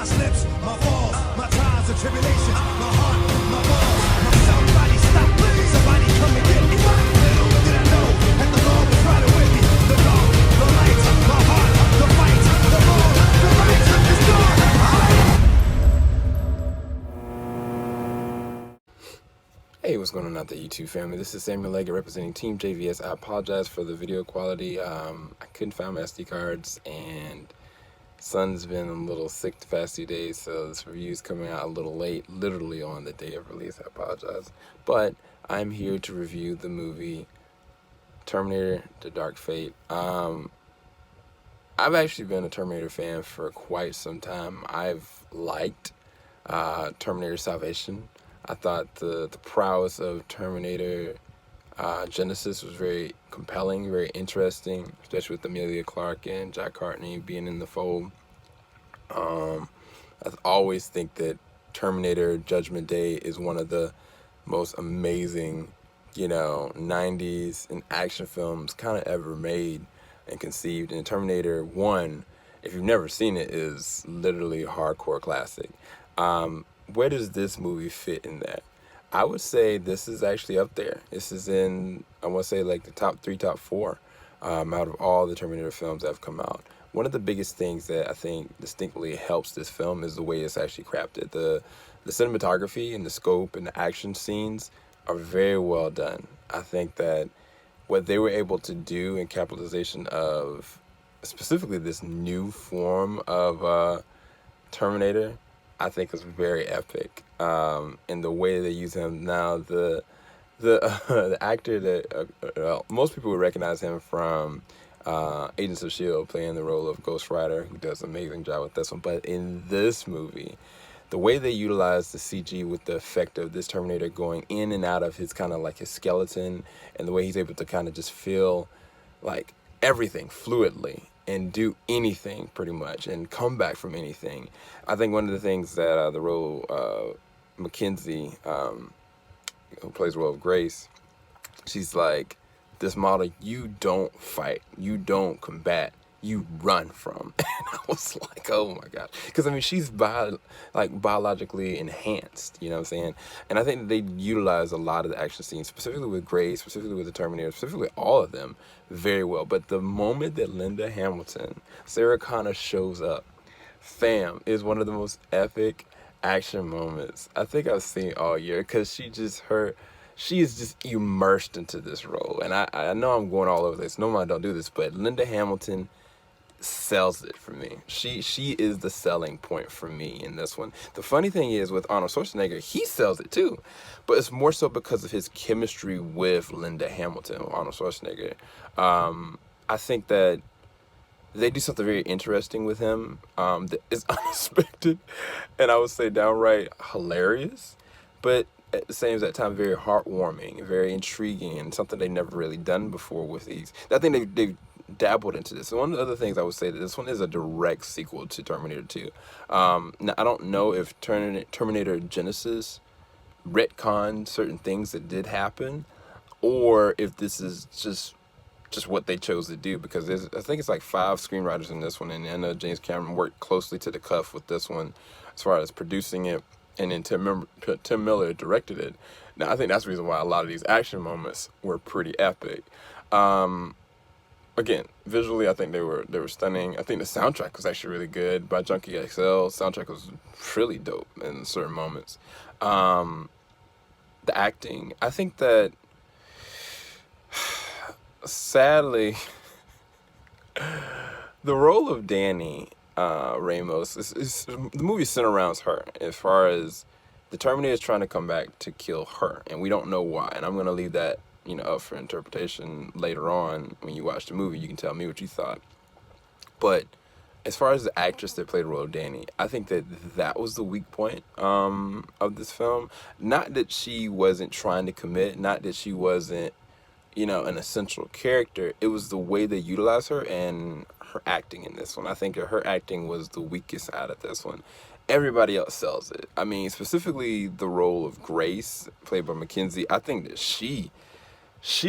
my slips, my falls, my trials and tribulations, my heart, my balls, my somebody stop living, somebody come and get me. Little did I know that the Lord was riding with me. The dark, the light, my heart, the fight, the wrong, the right is gone. Hey, what's going on out there, YouTube family? This is Samuel Leggett representing Team JVS. I apologize for the video quality. I couldn't find my SD cards, and son's been a little sick the past few days, so this review is coming out a little late, literally on the day of release. I apologize. But I'm here to review the movie Terminator: The Dark Fate. I've actually been a Terminator fan for quite some time. I've liked Terminator Salvation. I thought the prowess of Terminator Genesis was very compelling, very interesting, especially with Emilia Clarke and Jack Hartnett being in the fold. I always think that Terminator Judgment Day is one of the most amazing, 90s and action films kind of ever made and conceived. And Terminator 1, if you've never seen it, is literally a hardcore classic. Where does this movie fit in that? I would say this is actually up there. This is in, I want to say, like the top 3, top 4 out of all the Terminator films that have come out. One of the biggest things that I think distinctly helps this film is the way it's actually crafted. The cinematography and the scope and the action scenes are very well done. I think that what they were able to do in capitalization of specifically this new form of Terminator, I think is very epic. And the way they use him now, the actor that most people would recognize him from Agents of S.H.I.E.L.D., playing the role of Ghost Rider, who does an amazing job with this one. But in this movie, the way they utilize the CG with the effect of this Terminator going in and out of his kind of like his skeleton, and the way he's able to kind of just feel like everything fluidly and do anything pretty much and come back from anything. I think one of the things that the role Mackenzie, who plays the role of Grace, she's like, this model, you don't fight, you don't combat, you run from. And I was like, oh my gosh. Because, I mean, she's biologically enhanced, you know what I'm saying? And I think they utilize a lot of the action scenes, specifically with Grace, specifically with the Terminator, specifically all of them, very well. But the moment that Linda Hamilton, Sarah Connor, shows up, fam, is one of the most epic action moments I think I've seen all year, because she is just immersed into this role. And I know I'm going all over this. Normally I don't do this, but Linda Hamilton sells it for me. She is the selling point for me in this one. The funny thing is, with Arnold Schwarzenegger, he sells it too, but it's more so because of his chemistry with Linda Hamilton, Arnold Schwarzenegger. I think that they do something very interesting with him that is unexpected, and I would say downright hilarious, but at the same time very heartwarming, very intriguing, and something they've never really done before with these. I think they've dabbled into this. And one of the other things I would say, that this one is a direct sequel to Terminator 2. Now, I don't know if Terminator Genesis retconned certain things that did happen, or if this is just what they chose to do, because I think it's like 5 screenwriters in this one, and I know James Cameron worked closely to the cuff with this one as far as producing it, and then Tim Miller directed it. Now, I think that's the reason why a lot of these action moments were pretty epic. Again, visually, I think they were stunning. I think the soundtrack was actually really good by Junkie XL. Soundtrack was really dope in certain moments. The acting, I think that, sadly, the role of Danny Ramos is the movie centered around her, as far as the Terminator is trying to come back to kill her, and we don't know why. And I'm going to leave that up for interpretation later on. When you watch the movie, you can tell me what you thought. But as far as the actress that played the role of Danny, I think that was the weak point of this film. Not that she wasn't trying to commit, not that she wasn't an essential character. It was the way they utilized her and her acting in this one. I think her acting was the weakest out of this one. Everybody else sells it. I mean, specifically the role of Grace, played by Mackenzie, I think that she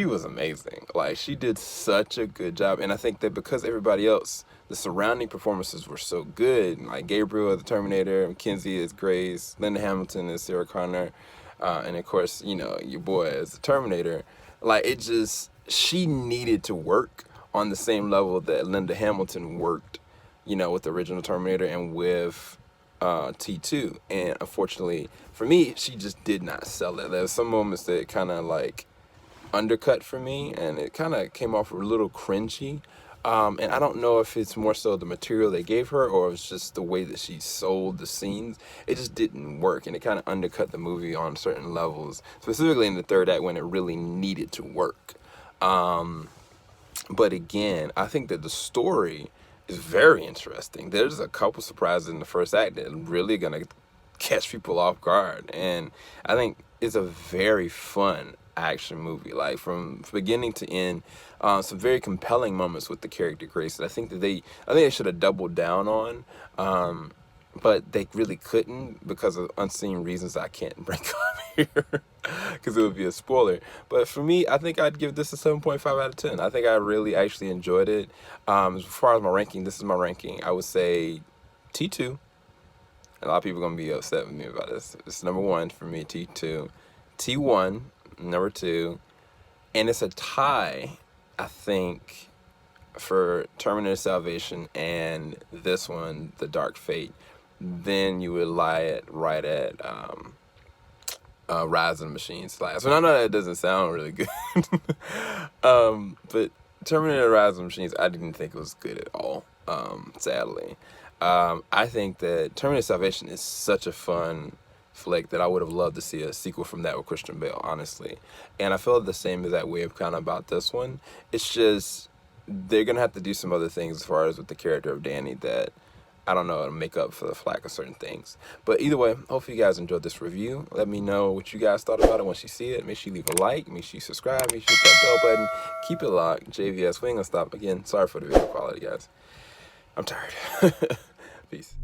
was amazing. Like, she did such a good job. And I think that because everybody else the surrounding performances were so good. Like Gabriel as the Terminator, Mackenzie as Grace, Linda Hamilton as Sarah Connor, and of course, you know, your boy as the Terminator. Like, it just, she needed to work on the same level that Linda Hamilton worked, you know, with the original Terminator and with T2. And unfortunately for me, she just did not sell it. There's some moments that kind of like undercut for me, and it kind of came off a little cringy. And I don't know if it's more so the material they gave her or it's just the way that she sold the scenes. It just didn't work, and it kind of undercut the movie on certain levels, specifically in the third act when it really needed to work. But again, I think that the story is very interesting. There's a couple surprises in the first act that are really going to catch people off guard. And I think it's a very fun action movie, like from beginning to end. Some very compelling moments with the character Grace that I think they should have doubled down on, but they really couldn't because of unseen reasons I can't bring up here because it would be a spoiler. But for me, I think I'd give this a 7.5 out of 10. I think I really actually enjoyed it. As far as my ranking, this is my ranking. I would say T2. A lot of people are going to be upset with me about this. It's number 1 for me, T2. T1, number 2. And it's a tie, I think, for Terminator Salvation and this one, The Dark Fate. Then you would lie it right at Rise of the Machines last. And I know that doesn't sound really good. But Terminator Rise of the Machines, I didn't think it was good at all, sadly. I think that Terminator Salvation is such a fun flick that I would have loved to see a sequel from that with Christian Bale, honestly. And I feel the same as that way of kind of about this one. It's just they're going to have to do some other things as far as with the character of Danny that I don't know, to make up for the flack of certain things. But either way, hopefully you guys enjoyed this review. Let me know what you guys thought about it once you see it. Make sure you leave a like. Make sure you subscribe. Make sure you hit that bell button. Keep it locked. JVS, we ain't gonna stop. Again, sorry for the video quality, guys. I'm tired. Peace.